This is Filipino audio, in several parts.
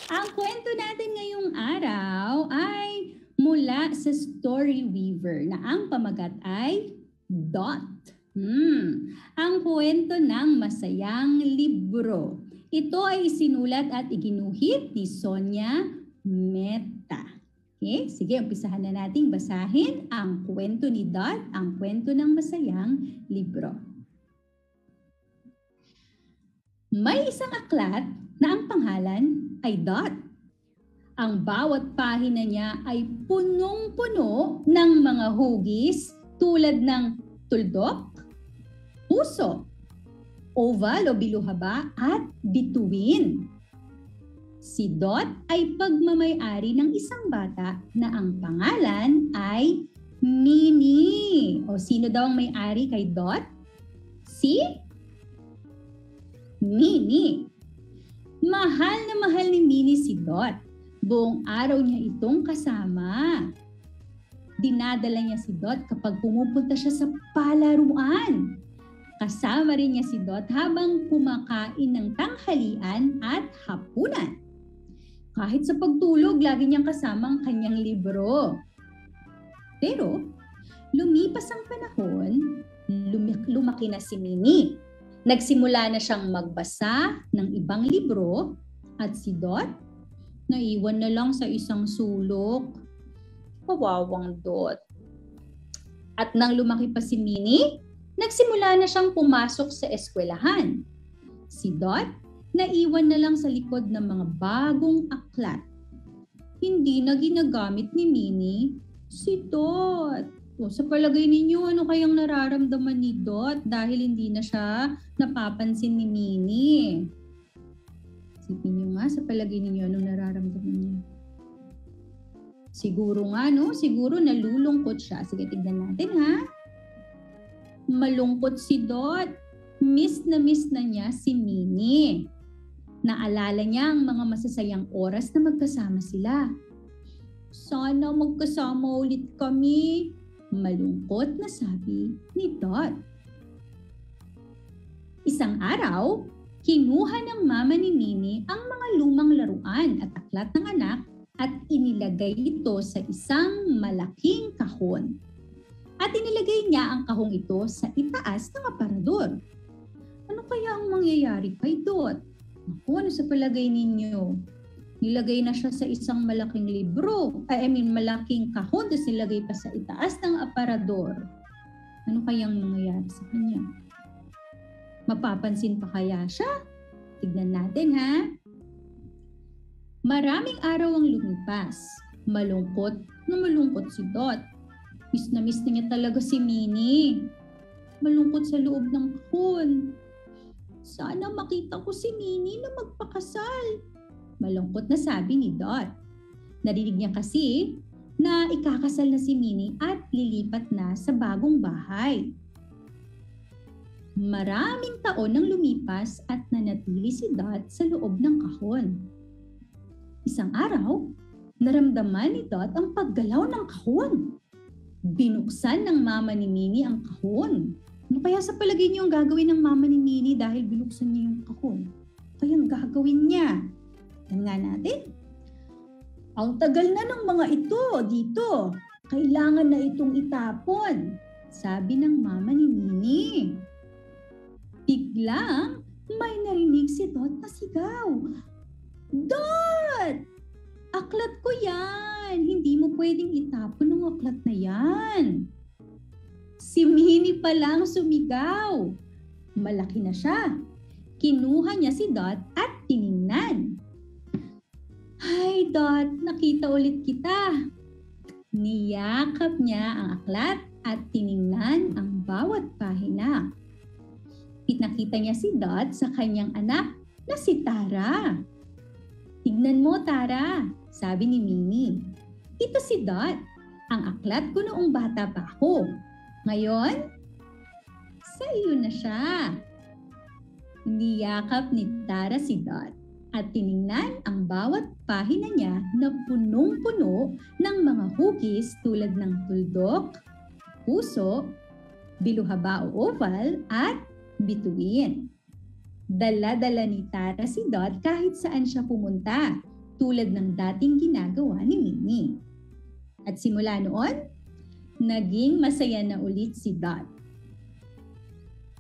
Ang kwento natin ngayong araw ay mula sa Story Weaver na ang pamagat ay Dot. Ang kwento ng masayang libro. Ito ay isinulat at iginuhit ni Sonia Mehta. Okay? Sige, umpisahan na nating basahin ang kwento ni Dot, ang kwento ng masayang libro. May isang aklat na ang pangalan ay Dot. Ang bawat pahina niya ay punong-puno ng mga hugis tulad ng tuldok, puso, oval o biluhaba at bituin. Si Dot ay pagmamay-ari ng isang bata na ang pangalan ay Minnie. O sino daw ang may-ari kay Dot? Si Minnie. Mahal na mahal ni Minnie si Dot. Buong araw niya itong kasama. Dinadala niya si Dot kapag pumupunta siya sa palaruan. Kasama rin niya si Dot habang kumakain ng tanghalian at hapunan. Kahit sa pagtulog, lagi niyang kasama ang kanyang libro. Pero, lumipas ang panahon, lumaki na si Minnie. Nagsimula na siyang magbasa ng ibang libro at si Dot, naiwan na lang sa isang sulok. Kawawang Dot. At nang lumaki pa si Minnie, nagsimula na siyang pumasok sa eskwelahan. Si Dot, naiwan na lang sa likod ng mga bagong aklat. Hindi na ginagamit ni Minnie si Dot. O, sa palagay ninyo, ano kayang nararamdaman ni Dot dahil hindi na siya napapansin ni Minnie? Isipin nyo nga, sa palagay ninyo, anong nararamdaman niya? Siguro nga, no? Siguro nalulungkot siya. Sige, tignan natin, ha? Malungkot si Dot. Miss na niya si Minnie. Naalala niya ang mga masasayang oras na magkasama sila. Sana magkasama ulit kami. Malungkot na sabi ni Dot. Isang araw, kinuha ng mama ni Minnie ang mga lumang laruan at aklat ng anak at inilagay ito sa isang malaking kahon. At inilagay niya ang kahong ito sa itaas ng aparador. Ano kaya ang mangyayari kay Dot? Naku, ano sa palagay ninyo? Nilagay na siya sa isang malaking libro. Malaking kahon, tapos nilagay pa sa itaas ng aparador. Ano kayang mangyayari sa kanya? Mapapansin pa kaya siya? Tignan natin, ha? Maraming araw ang lumipas. Malungkot si Dot. Miss na niya talaga si Minnie. Malungkot sa loob ng kahon. Sana makita ko si Minnie na magpakasal. Malungkot na sabi ni Dot. Narinig niya kasi na ikakasal na si Minnie at lilipat na sa bagong bahay. Maraming taon nang lumipas at nanatili si Dot sa loob ng kahon. Isang araw, naramdaman ni Dot ang paggalaw ng kahon. Binuksan ng mama ni Minnie ang kahon. Ano kaya sa palagay niyo ang gagawin ng mama ni Minnie dahil binuksan niya yung kahon? Kaya ang gagawin niya? Yan nga natin. Ang tagal na ng mga ito dito. Kailangan na itong itapon, sabi ng mama ni Minnie. Biglang may narinig si Dot na sigaw. Dot! Aklat ko yan! Hindi mo pwedeng itapon ang aklat na yan. Si Minnie pa lang sumigaw. Malaki na siya. Kinuha niya si Dot at tiningnan. Hi Dot, nakita ulit kita. Niyakap niya ang aklat at tiningnan ang bawat pahina. Pinakita niya si Dot sa kanyang anak na si Tara. Tignan mo, Tara, sabi ni Minnie. Ito si Dot, ang aklat ko noong bata pa ako. Ngayon, sa iyo na siya. Niyakap ni Tara si Dot at tiningnan ang bawat pahina niya na punong-puno ng mga hugis tulad ng tuldok, puso, biluhaba o oval at bituin. Dala-dala ni Tara si Dot kahit saan siya pumunta, tulad ng dating ginagawa ni Mini. At simula noon, naging masaya na ulit si Dot.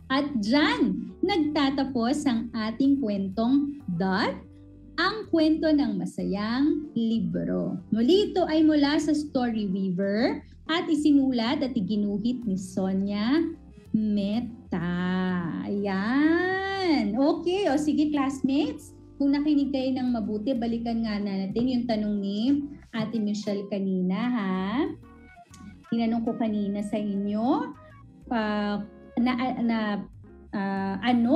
At dyan, nagtatapos ang ating kwentong Dot, ang kwento ng masayang libro. Muli ito ay mula sa Story Weaver at isinulat at iginuhit ni Sonia Meta. Ayan. Okay, o sige classmates, kung nakinig kayo ng mabuti, balikan nga natin yung tanong ni Ate Michelle kanina, ha? Tinanong ko kanina sa inyo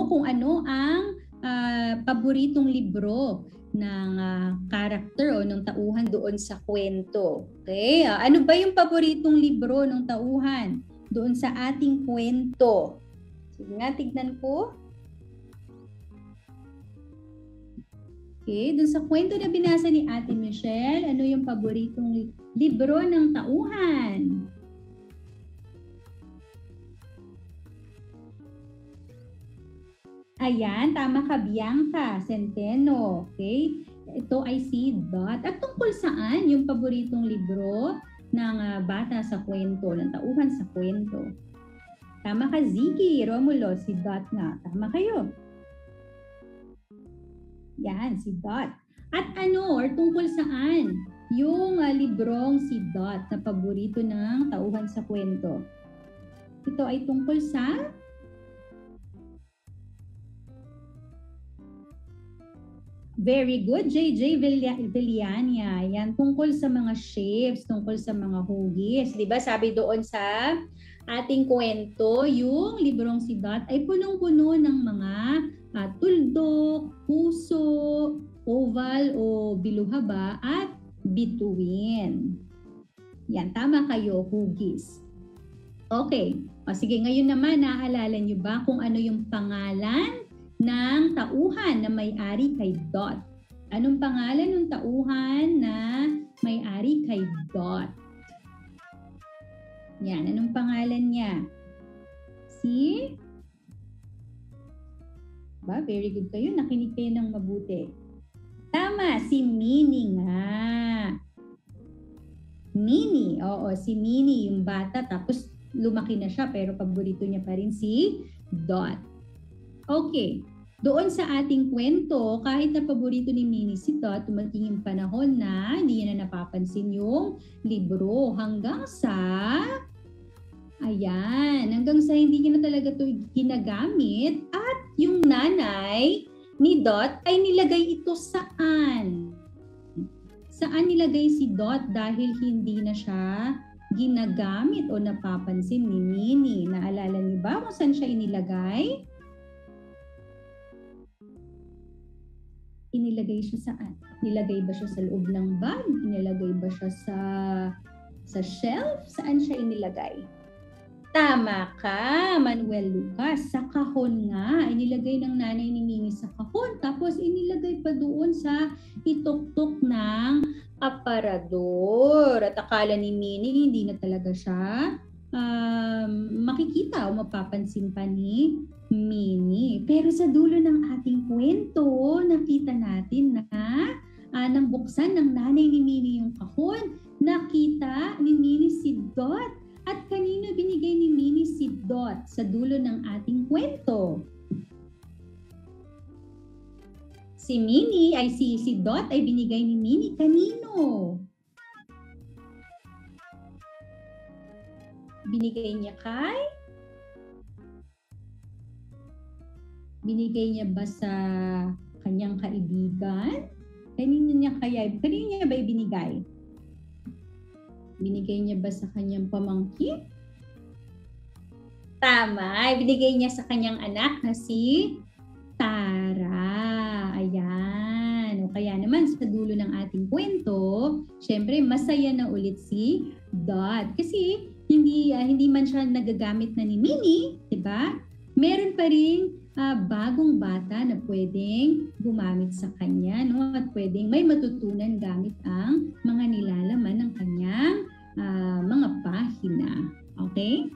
kung ano ang paboritong libro ng character o ng tauhan doon sa kwento. Okay? Ano ba yung paboritong libro ng tauhan doon sa ating kwento? Sige nga, tignan ko. Okay, doon sa kwento na binasa ni Ate Michelle, ano yung paboritong libro ng tauhan? Ayan, tama ka, Bianca Centeno. Okay? Ito ay si Dot. At tungkol saan yung paboritong libro ng bata sa kwento, ng tauhan sa kwento? Tama ka, Ziggy, Romulo, si Dot nga. Tama kayo. Yan, si Dot. At ano, or tungkol saan yung librong si Dot na paborito ng tauhan sa kwento? Ito ay tungkol sa very good, JJ Villania. Yan, tungkol sa mga shapes, tungkol sa mga hugis. Diba sabi doon sa ating kwento, yung librong si Dot ay punong-puno ng mga tuldok, puso, oval o biluhaba at bituin. Yan, tama kayo, hugis. Okay, o sige, ngayon naman naaalala nyo ba kung ano yung pangalan ng tauhan na may-ari kay Dot? Anong pangalan ng tauhan na may-ari kay Dot? Yan, anong pangalan niya? Si? Ba, very good kayo. Nakinig kayo ng mabuti. Tama, si Mini nga. Mini, oo, si Mini yung bata tapos lumaki na siya pero paborito niya pa rin si Dot. Okay. Doon sa ating kwento, kahit na paborito ni Mini si Dot, tumating yung panahon na hindi niya na napapansin yung libro hanggang sa hindi niya na talaga ito ginagamit at yung nanay ni Dot ay nilagay ito saan? Saan nilagay si Dot dahil hindi na siya ginagamit o napapansin ni Mini? Naalala niyo ba kung saan siya inilagay? Inilagay siya saan? Nilagay ba siya sa loob ng bag? Inilagay ba siya sa shelf? Saan siya inilagay? Tama ka, Manuel Lucas. Sa kahon nga. Inilagay ng nanay ni Mini sa kahon. Tapos inilagay pa doon sa ituktok ng aparador. At akala ni Mini hindi na talaga siya makikita o mapapansin pa ni Mini. Pero sa dulo ng ating kwento, nakita natin na nang buksan ng nanay ni Mini yung kahon, nakita ni Mini si Dot. At kanino binigay ni Mini si Dot sa dulo ng ating kwento? Si Dot ay binigay ni Mini kanino? Binigay niya kay? Binigay niya ba sa kanyang kaibigan? Kanino niya ba ibinigay? Binigay niya ba sa kanyang pamangkin? Tama, binigay niya sa kanyang anak na si Tara. Ayan. O kaya naman sa dulo ng ating kwento, syempre masaya na ulit si Dot. Kasi hindi man siya nagagamit na ni Mini, 'di ba? Meron pa ring bagong bata na pwedeng gumamit sa kanya, no? At pwedeng may matutunan gamit ang mga nilalaman ng kanyang mga pahina. Okay?